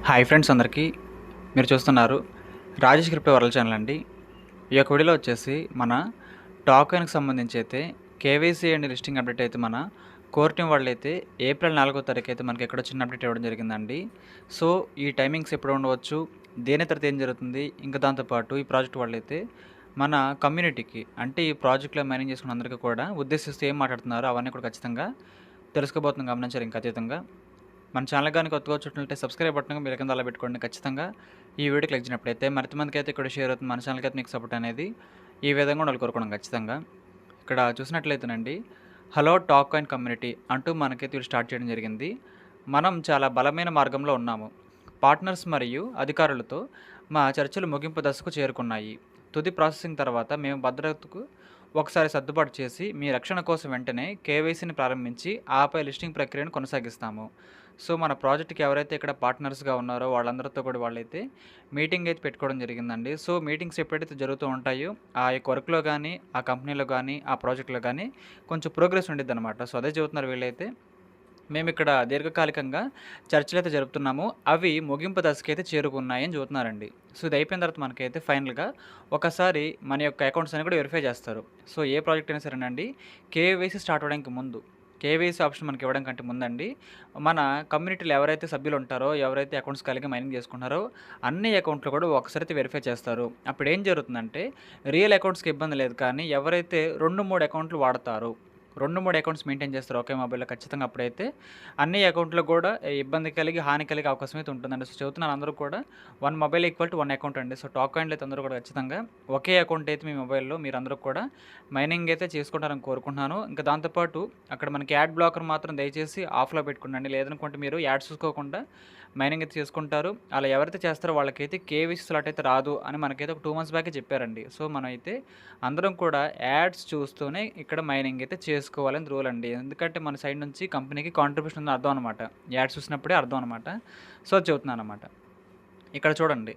Hi friends అందరికీ. మీరు చూస్తున్నారు రాజేష్ క్రిప్టో వరల్డ్ ఛానల్ అండి. ఈ యొక్క వీడియోలో వచ్చేసి మన టోకెన్కి సంబంధించి అయితే కేవైసీ అండ్ లిస్టింగ్ అప్డేట్ అయితే మన కోర్ టీం వాళ్ళు అయితే ఏప్రిల్ 4వ తారీఖు అయితే మనకి ఎక్కడ చిన్న అప్డేట్ ఇవ్వడం జరిగిందండి. సో ఈ టైమింగ్స్ ఎప్పుడు ఉండవచ్చు, దేని తర్వాత ఏం జరుగుతుంది, ఇంకా దాంతోపాటు ఈ ప్రాజెక్ట్ వాళ్ళు అయితే మన కమ్యూనిటీకి అంటే ఈ ప్రాజెక్ట్లో మైనింగ్ చేసుకున్న అందరికీ కూడా ఉద్దేశిస్తూ ఏం మాట్లాడుతున్నారో అవన్నీ కూడా ఖచ్చితంగా తెలుసుకోబోతున్నాం. గమనించారు ఇంకా అతీతంగా మన ఛానల్ కానీ కొత్తగా వచ్చినట్లయితే సబ్స్క్రైబ్ బటన్ మీరు కింద అలా పెట్టుకోండి. ఖచ్చితంగా ఈ వీడియో క్లిక్ చేసినప్పుడైతే మరింతమందికి అయితే ఇక్కడ షేర్ అవుతుంది. మన ఛానల్కి అయితే మీకు సపోర్ట్ అనేది ఈ విధంగా వాళ్ళు కోరుకోవడం ఖచ్చితంగా. ఇక్కడ చూసినట్లయితేనండి, హలో టాక్ కాయిన్ కమ్యూనిటీ అంటూ మనకైతే వీళ్ళు స్టార్ట్ చేయడం జరిగింది. మనం చాలా బలమైన మార్గంలో ఉన్నాము. పార్ట్నర్స్ మరియు అధికారులతో మా చర్చలు ముగింపు దశకు చేరుకున్నాయి. తుది ప్రాసెసింగ్ తర్వాత మేము భద్రతకు ఒకసారి సర్దుబాటు చేసి మీ రక్షణ కోసం వెంటనే కేవైసీని ప్రారంభించి ఆపై లిస్టింగ్ ప్రక్రియను కొనసాగిస్తాము. సో మన ప్రాజెక్ట్కి ఎవరైతే ఇక్కడ పార్ట్నర్స్గా ఉన్నారో వాళ్ళందరితో కూడా వాళ్ళైతే మీటింగ్ అయితే పెట్టుకోవడం జరిగిందండి. సో మీటింగ్స్ ఎప్పుడైతే జరుగుతూ ఉంటాయో ఆ యొక్క వర్క్లో కానీ, ఆ కంపెనీలో కానీ, ఆ ప్రాజెక్ట్లో కానీ కొంచెం ప్రోగ్రెస్ ఉండిద్ది అనమాట. సో అదే చెబుతున్నారు వీళ్ళైతే. మేము ఇక్కడ దీర్ఘకాలికంగా చర్చలు అయితే జరుపుతున్నాము, అవి ముగింపు దశకైతే చేరుకున్నాయని చెబుతున్నారండి. సో ఇది అయిపోయిన తర్వాత మనకైతే ఫైనల్గా ఒకసారి మన యొక్క అకౌంట్స్ అని కూడా వెరిఫై చేస్తారు. సో ఏ ప్రాజెక్ట్ అయినా సరేనండి, కేవైసీ స్టార్ట్ అవ్వడానికి ముందు, కేవైసీ ఆప్షన్ మనకి ఇవ్వడం కంటే ముందండి, మన కమ్యూనిటీలో ఎవరైతే సభ్యులు ఉంటారో, ఎవరైతే అకౌంట్స్ కలిగి మైనింగ్ చేసుకుంటారో అన్ని అకౌంట్లు కూడా ఒకసారి అయితే వెరిఫై చేస్తారు. అప్పుడు ఏం జరుగుతుందంటే, రియల్ అకౌంట్స్కి ఇబ్బంది లేదు, కానీ ఎవరైతే 2-3 అకౌంట్లు వాడతారో, 2-3 అకౌంట్స్ మెయింటైన్ చేస్తారు ఒకే మొబైల్లో, ఖచ్చితంగా అప్పుడైతే అన్ని అకౌంట్లో కూడా ఇబ్బంది కలిగి, హాని కలిగే అవకాశం అయితే ఉంటుందండి. సో చెబుతున్నాను, అందరూ కూడా 1 మొబైల్ ఈక్వల్ టు 1 అకౌంట్ అండి. సో టాక్ కాయిన్లు అయితే అందరూ కూడా ఖచ్చితంగా ఒకే అకౌంట్ అయితే మీ మొబైల్లో మీరు అందరూ కూడా మైనింగ్ అయితే చేసుకుంటారని కోరుకుంటున్నాను. ఇంకా దాంతోపాటు అక్కడ మనకి యాడ్ బ్లాకర్ మాత్రం దయచేసి ఆఫ్లో పెట్టుకోండి. లేదనుకుంటే మీరు యాడ్స్ చూసుకోకుండా మైనింగ్ అయితే చేసుకుంటారు. అలా ఎవరైతే చేస్తారో వాళ్ళకైతే కేవైసీ స్లాట్ అయితే రాదు అని మనకైతే ఒక 2 మంత్స్ బ్యాకే చెప్పారండి. సో మనం అయితే అందరం కూడా యాడ్స్ చూస్తూనే ఇక్కడ మైనింగ్ అయితే చేసుకోవాలని రూల్ అండి. ఎందుకంటే మన సైడ్ నుంచి కంపెనీకి కాంట్రిబ్యూషన్ ఉందని అర్థం అనమాట. యాడ్స్ చూసినప్పుడే అర్థం అనమాట. సో చెబుతున్నాను అనమాట. ఇక్కడ చూడండి,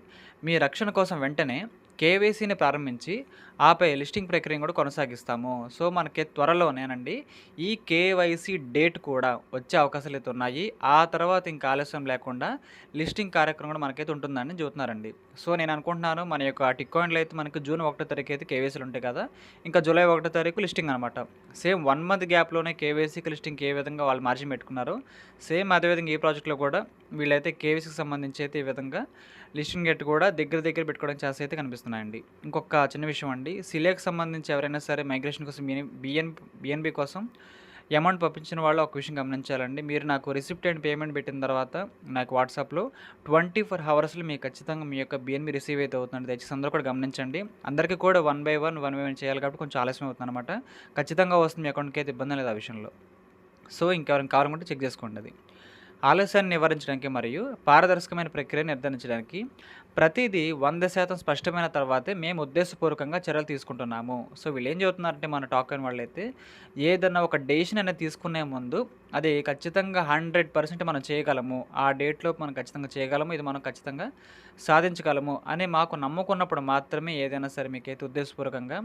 మీ రక్షణ కోసం వెంటనే కేవైసీని ప్రారంభించి ఆపై లిస్టింగ్ ప్రక్రియను కూడా కొనసాగిస్తాము. సో మనకి త్వరలోనేనండి ఈ కేవైసీ డేట్ కూడా వచ్చే అవకాశాలు అయితే ఉన్నాయి. ఆ తర్వాత ఇంకా ఆలస్యం లేకుండా లిస్టింగ్ కార్యక్రమం కూడా మనకైతే ఉంటుందని చెబుతున్నారండి. సో నేను అనుకుంటున్నాను, మన యొక్క టిక్ కాయిన్లు అయితే మనకు జూన్ 1వ తారీఖు అయితే కేవైసీలు ఉంటాయి కదా, ఇంకా జూలై 1వ తారీఖు లిస్టింగ్ అనమాట. సేమ్ 1 మంత్ గ్యాప్లోనే కేవైసీకి లిస్టింగ్కి ఏ విధంగా వాళ్ళు మార్జిన్ పెట్టుకున్నారు, సేమ్ అదేవిధంగా ఈ ప్రాజెక్ట్లో కూడా వీళ్ళైతే కేవైసీకి సంబంధించి అయితే ఈ విధంగా లిస్టింగ్ గేట్ కూడా దగ్గర పెట్టుకోవడం చేసి అయితే కనిపిస్తున్నాయండి. ఇంకొక చిన్న విషయం అండి, సిలేకి సంబంధించి ఎవరైనా సరే మైగ్రేషన్ కోసం బిఎన్బి కోసం అమౌంట్ పంపించిన వాళ్ళు ఒక విషయం గమనించాలండి. మీరు నాకు రిసిప్ట్ అండ్ పేమెంట్ పెట్టిన తర్వాత నాకు వాట్సాప్లో 24 అవర్స్లో మీకు ఖచ్చితంగా మీ యొక్క బిఎన్బి రిసీవ్ అయితే అవుతుంది. దయచేసి అందరూ కూడా గమనించండి. అందరికీ కూడా 1 బై 1 చేయాలి కాబట్టి కొంచెం ఆలస్యం అవుతుంది అనమాట. ఖచ్చితంగా వస్తుంది, మీ అకౌంట్కి అయితే ఇబ్బంది లేదు ఆ విషయంలో. సో ఇంకెవరైనా కావాలనుకుంటే చెక్ చేసుకోండి. అది ఆలస్యాన్ని నివారించడానికి మరియు పారదర్శకమైన ప్రక్రియను నిర్ధారించడానికి ప్రతిదీ 100% స్పష్టమైన తర్వాతే మేము ఉద్దేశపూర్వకంగా చర్యలు తీసుకుంటున్నాము. సో వీళ్ళు ఏం చెబుతున్నారంటే, మన టాక్ అయిన వాళ్ళైతే ఏదన్నా ఒక డెసిషన్ అనేది తీసుకునే ముందు అది ఖచ్చితంగా 100% మనం చేయగలము, ఆ డేట్లో మనం ఖచ్చితంగా చేయగలము, ఇది మనం ఖచ్చితంగా సాధించగలము అని మాకు నమ్ముకున్నప్పుడు మాత్రమే ఏదైనా సరే మీకైతే ఉద్దేశపూర్వకంగా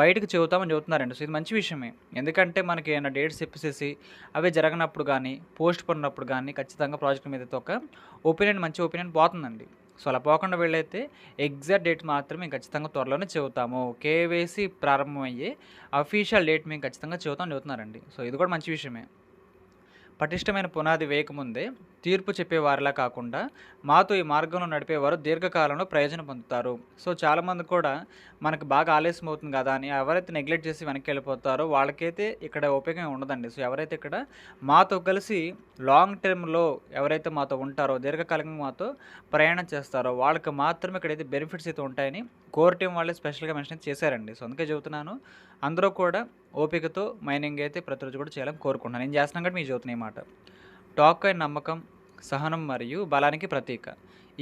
బయటకు చెబుతామని చెబుతున్నారండి. సో ఇది మంచి విషయమే. ఎందుకంటే మనకి ఏమైనా డేట్స్ చెప్పేసేసి అవి జరగనప్పుడు కానీ, పోస్ట్ పోన్నప్పుడు కానీ ఖచ్చితంగా ప్రాజెక్ట్ మీద ఒక మంచి ఒపీనియన్ పోతుందండి. సో అలా పోకుండా వీళ్ళైతే ఎగ్జాక్ట్ డేట్ మాత్రం మేము ఖచ్చితంగా త్వరలోనే చెబుతాము, కేవైసీ ప్రారంభమయ్యే అఫీషియల్ డేట్ మేము ఖచ్చితంగా చెబుతున్నారండి. సో ఇది కూడా మంచి విషయమే. పటిష్టమైన పునాది వేయకముందే తీర్పు చెప్పేవారిలా కాకుండా మాతో ఈ మార్గంలో నడిపేవారు దీర్ఘకాలంలో ప్రయోజనం పొందుతారు. సో చాలామంది కూడా మనకు బాగా ఆలస్యం అవుతుంది కదా అని ఎవరైతే నెగ్లెక్ట్ చేసి వెనక్కి వెళ్ళిపోతారో వాళ్ళకైతే ఇక్కడ ఉపయోగం ఉండదండి. సో ఎవరైతే ఇక్కడ మాతో కలిసి లాంగ్ టర్మ్లో ఎవరైతే మాతో ఉంటారో, దీర్ఘకాలికంగా మాతో ప్రయాణం చేస్తారో వాళ్ళకి మాత్రమే ఇక్కడైతే బెనిఫిట్స్ అయితే ఉంటాయని కోర్ టీం వాళ్ళే స్పెషల్గా మెన్షన్ చేశారండి. సో అందుకే చెబుతున్నాను, అందరూ కూడా ఓపికతో మైనింగ్ అయితే ప్రతిరోజు కూడా చేయాలని కోరుకుంటున్నాను. నేను చేస్తున్నాను కాబట్టి మీకు చెబుతున్నాను ఈ మాట. టాక్ కాయిన్ నమ్మకం, సహనం మరియు బలానికి ప్రతీక.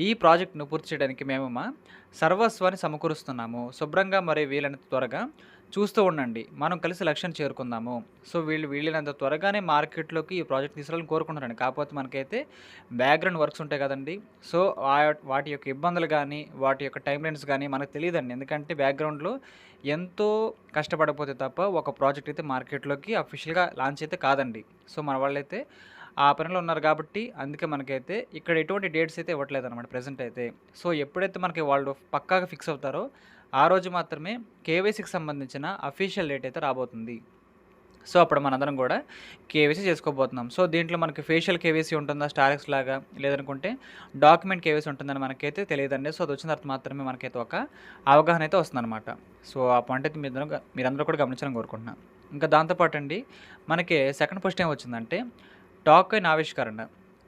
ఈ ప్రాజెక్ట్ను పూర్తి చేయడానికి మేము మా సర్వస్వాన్ని సమకూరుస్తున్నాము. శుభ్రంగా మరియు వీలైనంత త్వరగా చూస్తూ ఉండండి. మనం కలిసి లక్ష్యాన్ని చేరుకుందాము. సో వీళ్ళనంత త్వరగానే మార్కెట్లోకి ఈ ప్రాజెక్ట్ తీసుకురావాలని కోరుకుంటున్నారండి. కాకపోతే మనకైతే బ్యాక్గ్రౌండ్ వర్క్స్ ఉంటాయి కదండి. సో వాటి యొక్క ఇబ్బందులు కానీ, వాటి యొక్క టైం లైన్స్ కానీ మనకు తెలియదండి. ఎందుకంటే బ్యాక్గ్రౌండ్లో ఎంతో కష్టపడకపోతే తప్ప ఒక ప్రాజెక్ట్ అయితే మార్కెట్లోకి అఫీషియల్గా లాంచ్ అయితే కాదండి. సో మన వాళ్ళైతే ఆ పనిలో ఉన్నారు కాబట్టి అందుకే మనకైతే ఇక్కడ ఎటువంటి డేట్స్ అయితే ఇవ్వట్లేదనమాట ప్రెజెంట్ అయితే. సో, ఎప్పుడైతే మనకి వాళ్ళు పక్కాగా ఫిక్స్ అవుతారో, ఆ రోజు మాత్రమే కేవైసీకి సంబంధించిన అఫీషియల్ డేట్ అయితే రాబోతుంది. సో, అప్పుడు మనందరం గూడా కేవైసీ చేసుకోబోతున్నాం. సో, దీంట్లో మనకి ఫేషియల్ కేవైసీ ఉంటుందా స్టారెక్స్ లాగా, లేదనుకుంటే డాక్యుమెంట్ కేవైసీ ఉంటుందని మనకైతే తెలీదండి. సో, అదొచ్చిన తర్వాత మాత్రమే మనకైతే ఒక అవగాహన అయితే వస్తుందనమాట. సో, ఆ పాయింట్ అయితే మీరందరూ కూడా గమనించాలని కోరుకుంటున్నాను. ఇంకా దాంతో పాటండి మనకి సెకండ్ పొజిషన్ ఏమొచ్చిందంటే టోకెన్ ఆవిష్కరణ.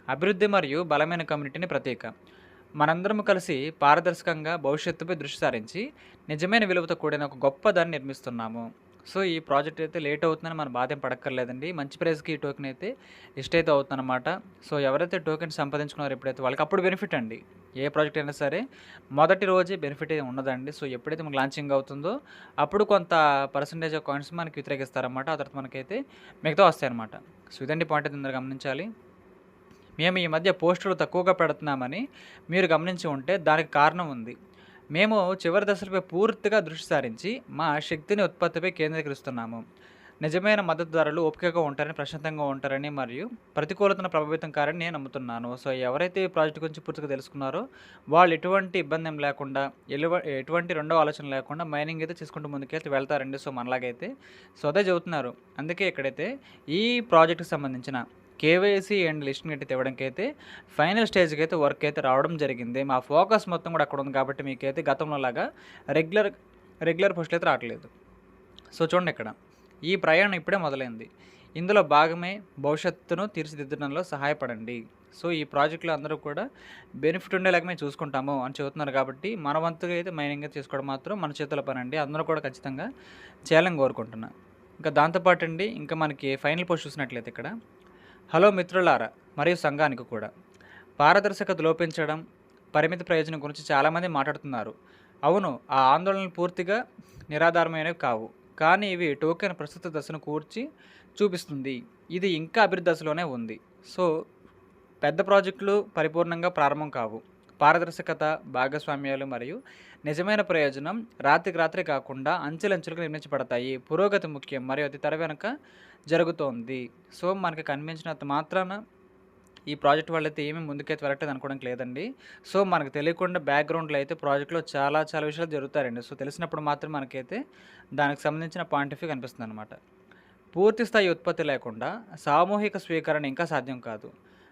అభివృద్ధి మరియు బలమైన కమ్యూనిటీని ప్రతీక. మనందరం కలిసి పారదర్శకంగా భవిష్యత్తుపై దృష్టి సారించి నిజమైన విలువతో కూడిన ఒక గొప్ప దాన్ని నిర్మిస్తున్నాము. సో, ఈ ప్రాజెక్ట్ అయితే లేట్ అవుతుందని మనం బాధేం పడక్కర్లేదండి. మంచి ప్రైస్‌కి ఈ టోకెన్ అయితే ఇష్టైతే అవుతుందనమాట. సో, ఎవరైతే టోకెన్ సంపాదించుకున్నారో ఎప్పుడైతే వాళ్ళకి అప్పుడు బెనిఫిట్ అండి. ఏ ప్రాజెక్ట్ అయినా సరే మొదటి రోజే బెనిఫిట్ ఏమి ఉండదండి. సో, ఎప్పుడైతే మనకు లాంచింగ్ అవుతుందో అప్పుడు కొంత పర్సెంటేజ్ ఆఫ్ కాయిన్స్ మనకి వ్యతిరేకిస్తారనమాట. ఆ తర్వాత మనకైతే మిగతా వస్తాయన్నమాట. సో, ఇదండి పాయింట్ అయితే అందరూ గమనించాలి. మేము ఈ మధ్య పోస్టులు తక్కువగా పెడుతున్నామని మీరు గమనించి ఉంటే దానికి కారణం ఉంది. మేము చివరి దశలపై పూర్తిగా దృష్టి సారించి మా శక్తిని ఉత్పత్తిపై కేంద్రీకరిస్తున్నాము. నిజమైన మద్దతుదారులు ఓపికగా ఉంటారని, ప్రశాంతంగా ఉంటారని మరియు ప్రతికూలతను ప్రభావితం కారని నేను నమ్ముతున్నాను. సో, ఎవరైతే ఈ ప్రాజెక్ట్ గురించి పూర్తిగా తెలుసుకున్నారో వాళ్ళు ఎటువంటి ఇబ్బంది ఏం లేకుండా, ఎటువంటి రెండో ఆలోచన లేకుండా మైనింగ్ అయితే చేసుకుంటూ ముందుకెళ్తే వెళ్తారండి. సో, మనలాగైతే. సో, అదే చెబుతున్నారు. అందుకే ఇక్కడైతే ఈ ప్రాజెక్ట్‌కి సంబంధించిన కేవైసీ అండ్ లిస్టింగ్ అయితే ఇవ్వడానికైతే ఫైనల్ స్టేజ్‌కి అయితే వర్క్ అయితే రావడం జరిగింది. మా ఫోకస్ మొత్తం కూడా అక్కడ ఉంది కాబట్టి మీకైతే గతంలో లాగా రెగ్యులర్ రెగ్యులర్ పోస్టులు అయితే రావట్లేదు. సో, చూడండి ఇక్కడ. ఈ ప్రయాణం ఇప్పుడే మొదలైంది. ఇందులో భాగమే భవిష్యత్తును తీర్చిదిద్దడంలో సహాయపడండి. సో, ఈ ప్రాజెక్ట్‌లో అందరూ కూడా బెనిఫిట్ ఉండేలాగా మేము చూసుకుంటాము అని చెబుతున్నారు కాబట్టి, మన వంతుగా అయితే మైనింగ్ అయితే చేసుకోవడం మాత్రం మన చేతుల పనండి. అందరూ కూడా ఖచ్చితంగా చేయాలని కోరుకుంటున్నా. ఇంకా దాంతో పాటండి ఇంకా మనకి ఫైనల్ పోస్ట్ చూసినట్లయితే ఇక్కడ హలో మిత్రులారా మరియు సంఘానికి కూడా పారదర్శకత లోపించడం, పరిమిత ప్రయోజనం గురించి చాలామంది మాట్లాడుతున్నారు. అవును, ఆ ఆందోళనలు పూర్తిగా నిరాధారమైనవి కావు. కానీ ఇవి టోకెన్ ప్రస్తుత దశను కూర్చి చూపిస్తుంది. ఇది ఇంకా అభివృద్ధి దశలోనే ఉంది. సో, పెద్ద ప్రాజెక్టులు పరిపూర్ణంగా ప్రారంభం కావు. పారదర్శకత, భాగస్వామ్యాలు మరియు నిజమైన ప్రయోజనం రాత్రికి రాత్రే కాకుండా అంచెలంచెలుగా నిర్మించబడతాయి. పురోగతి ముఖ్యం మరియు అది తెర వెనుక జరుగుతోంది. సో, మనకి కనిపించినంత మాత్రాన ఈ ప్రాజెక్ట్ వాళ్ళైతే ఏమీ ముందుకైతే వెళ్ళట్లేదు అనుకోవడానికి లేదండి. సో, మనకు తెలియకుండా బ్యాక్‌గ్రౌండ్‌లో అయితే ప్రాజెక్ట్‌లో చాలా చాలా విషయాలు జరుగుతాయండి. సో, తెలిసినప్పుడు మాత్రం మనకైతే దానికి సంబంధించిన పాయింట్ ఆఫ్ వ్యూ కనిపిస్తుందనమాట. పూర్తి స్థాయి ఉత్పత్తి లేకుండా సామూహిక స్వీకరణ ఇంకా సాధ్యం కాదు.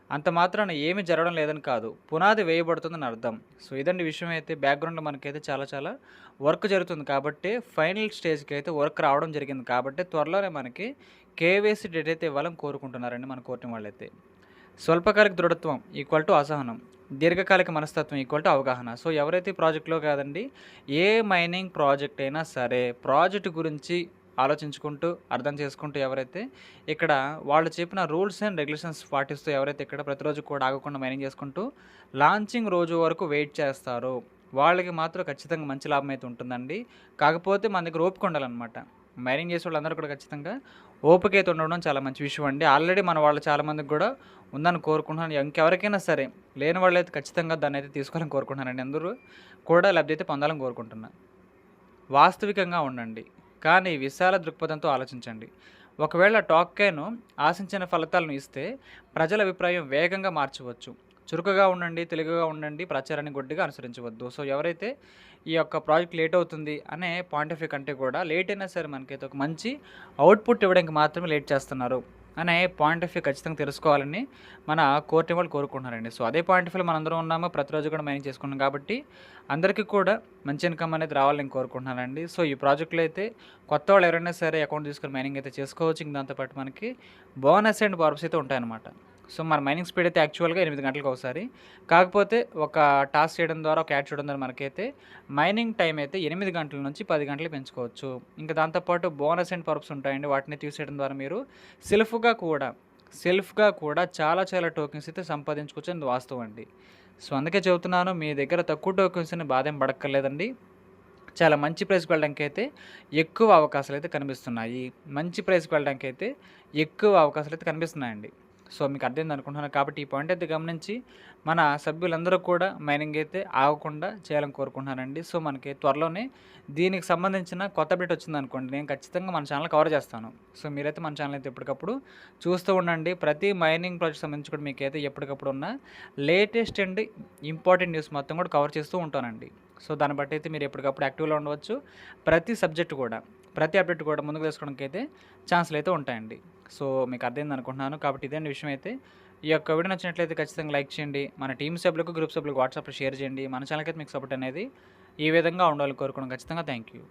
అంత మాత్రాన ఏమీ జరగడం లేదని కాదు. పునాది వేయబడుతుందని అర్థం. సో, ఇదండి విషయం అయితే బ్యాక్‌గ్రౌండ్‌లో మనకైతే చాలా చాలా వర్క్ జరుగుతుంది కాబట్టే ఫైనల్ స్టేజ్‌కి అయితే వర్క్ రావడం జరిగింది కాబట్టి త్వరలోనే మనకి కేవైసీ డేట్ అయితే ఇవ్వాలని కోరుకుంటున్నారండి మన కోర్టు వాళ్ళైతే. స్వల్పకాలిక దృఢత్వం ఈక్వల్ టు అసహనం. దీర్ఘకాలిక మనస్తత్వం ఈక్వల్ టు అవగాహన. సో, ఎవరైతే ఈ ప్రాజెక్ట్‌లో కాదండి, ఏ మైనింగ్ ప్రాజెక్ట్ అయినా సరే, ప్రాజెక్ట్ గురించి ఆలోచించుకుంటూ, అర్థం చేసుకుంటూ ఎవరైతే ఇక్కడ వాళ్ళు చెప్పిన రూల్స్ అండ్ రెగ్యులేషన్స్ పాటిస్తూ ఎవరైతే ఇక్కడ ప్రతిరోజు కూడా ఆగకుండా మైనింగ్ చేసుకుంటూ, లాంచింగ్ రోజు వరకు వెయిట్ చేస్తారో, వాళ్ళకి మాత్రం ఖచ్చితంగా మంచి లాభం అయితే ఉంటుందండి. కాకపోతే మన దగ్గర ఓపిక ఉండాలనమాట. మైనింగ్ చేసే వాళ్ళందరూ కూడా ఖచ్చితంగా ఓపిక అయితే ఉండడం చాలా మంచి విషయం అండి. ఆల్రెడీ మన వాళ్ళు చాలామందికి కూడా ఉందని కోరుకుంటున్నాను. ఇంకెవరికైనా సరే లేని వాళ్ళైతే ఖచ్చితంగా దాన్నైతే తీసుకోవాలని కోరుకుంటున్నానండి. అందరూ కూడా లబ్ధి అయితే పొందాలని కోరుకుంటున్నా. వాస్తవికంగా ఉండండి. కానీ విశాల దృక్పథంతో ఆలోచించండి. ఒకవేళ టోకెన్ ఆశించిన ఫలితాలను ఇస్తే ప్రజల అభిప్రాయం వేగంగా మార్చవచ్చు. చురుకుగా ఉండండి, తెలుగుగా ఉండండి, ప్రచారాన్ని గుడ్డిగా అనుసరించవద్దు. సో, ఎవరైతే ఈ యొక్క ప్రాజెక్ట్ లేట్ అవుతుంది అనే పాయింట్ ఆఫ్ వ్యూ కంటే కూడా లేట్ అయినా సరే మనకైతే ఒక మంచి అవుట్‌పుట్ ఇవ్వడానికి మాత్రమే లేట్ చేస్తున్నారు అనే పాయింట్ ఆఫ్ వ్యూ ఖచ్చితంగా తెలుసుకోవాలని మన కోర్టు వాళ్ళు కోరుకుంటున్నారండి. సో, అదే పాయింట్ ఆఫ్ వ్యూలో మనందరం ఉన్నాము. ప్రతిరోజు కూడా మైనింగ్ చేసుకున్నాం కాబట్టి అందరికీ కూడా మంచి ఇన్‌కమ్ అనేది రావాలని నేను కోరుకుంటున్నానండి. సో, ఈ ప్రాజెక్ట్‌లో అయితే కొత్త వాళ్ళు ఎవరైనా సరే అకౌంట్ తీసుకొని మైనింగ్ అయితే చేసుకోవచ్చు. ఇంక దాంతో పాటు మనకి బోనస్ అండ్ బార్బ్స్ అయితే ఉంటాయన్నమాట. సో, మన మైనింగ్ స్పీడ్ అయితే యాక్చువల్‌గా 8 గంటలకు ఒకసారి. కాకపోతే ఒక టాస్క్ చేయడం ద్వారా, ఒక యాడ్ చేయడం ద్వారా మనకైతే మైనింగ్ టైం అయితే 8 గంటల నుంచి 10 గంటలకు పెంచుకోవచ్చు. ఇంకా దాంతో పాటు బోనస్ అండ్ పర్క్స్ ఉంటాయండి. వాటిని తీసేయడం ద్వారా మీరు సెల్ఫ్‌గా కూడా చాలా చాలా టోకెన్స్ అయితే సంపాదించుకోవచ్చు అనేది వాస్తవం అండి. సో, అందుకే చెబుతున్నాను మీ దగ్గర తక్కువ టోకెన్స్ అని బాధేం పడక్కర్లేదండి. చాలా మంచి ప్రైస్‌కి వెళ్ళడానికైతే ఎక్కువ అవకాశాలైతే కనిపిస్తున్నాయి. మంచి ప్రైస్‌కి వెళ్ళడానికైతే ఎక్కువ అవకాశాలైతే కనిపిస్తున్నాయండి. సో మీకు అర్థమైంది అనుకుంటున్నాను. కాబట్టి ఈ పాయింట్ అయితే గమనించి మన సభ్యులందరూ కూడా మైనింగ్ అయితే ఆగకుండా చేయాలని కోరుకుంటున్నానండి. సో మనకి త్వరలోనే దీనికి సంబంధించిన కొత్త అప్డేట్ వచ్చిందనుకోండి, నేను ఖచ్చితంగా మన ఛానల్ కవర్ చేస్తాను. సో మీరైతే మన ఛానల్ అయితే ఎప్పటికప్పుడు చూస్తూ ఉండండి. ప్రతి మైనింగ్ ప్రాజెక్ట్ సంబంధించి కూడా మీకైతే ఎప్పటికప్పుడు ఉన్న లేటెస్ట్ అండ్ ఇంపార్టెంట్ న్యూస్ మొత్తం కూడా కవర్ చేస్తూ ఉంటానండి. సో దాన్ని బట్టి అయితే మీరు ఎప్పటికప్పుడు యాక్టివ్లో ఉండవచ్చు. ప్రతి సబ్జెక్ట్ కూడా, ప్రతి అప్డేట్ కూడా ముందుకు తెలుసుకోవడానికి అయితే ఛాన్సులు అయితే ఉంటాయండి. సో మీకు అర్థమైంది అనుకుంటున్నాను. కాబట్టి ఇదేంటి విషయం అయితే ఈ యొక్క వీడియో నచ్చినట్లయితే ఖచ్చితంగా లైక్ చేయండి. మన టీమ్ సభ్యులకు, గ్రూప్ సభ్యులకు వాట్సాప్లో షేర్ చేయండి. మన ఛానల్కి అయితే మీకు సపోర్ట్ అనేది ఈ విధంగా ఉండాలని కోరుకోవడం ఖచ్చితంగా. Thank you.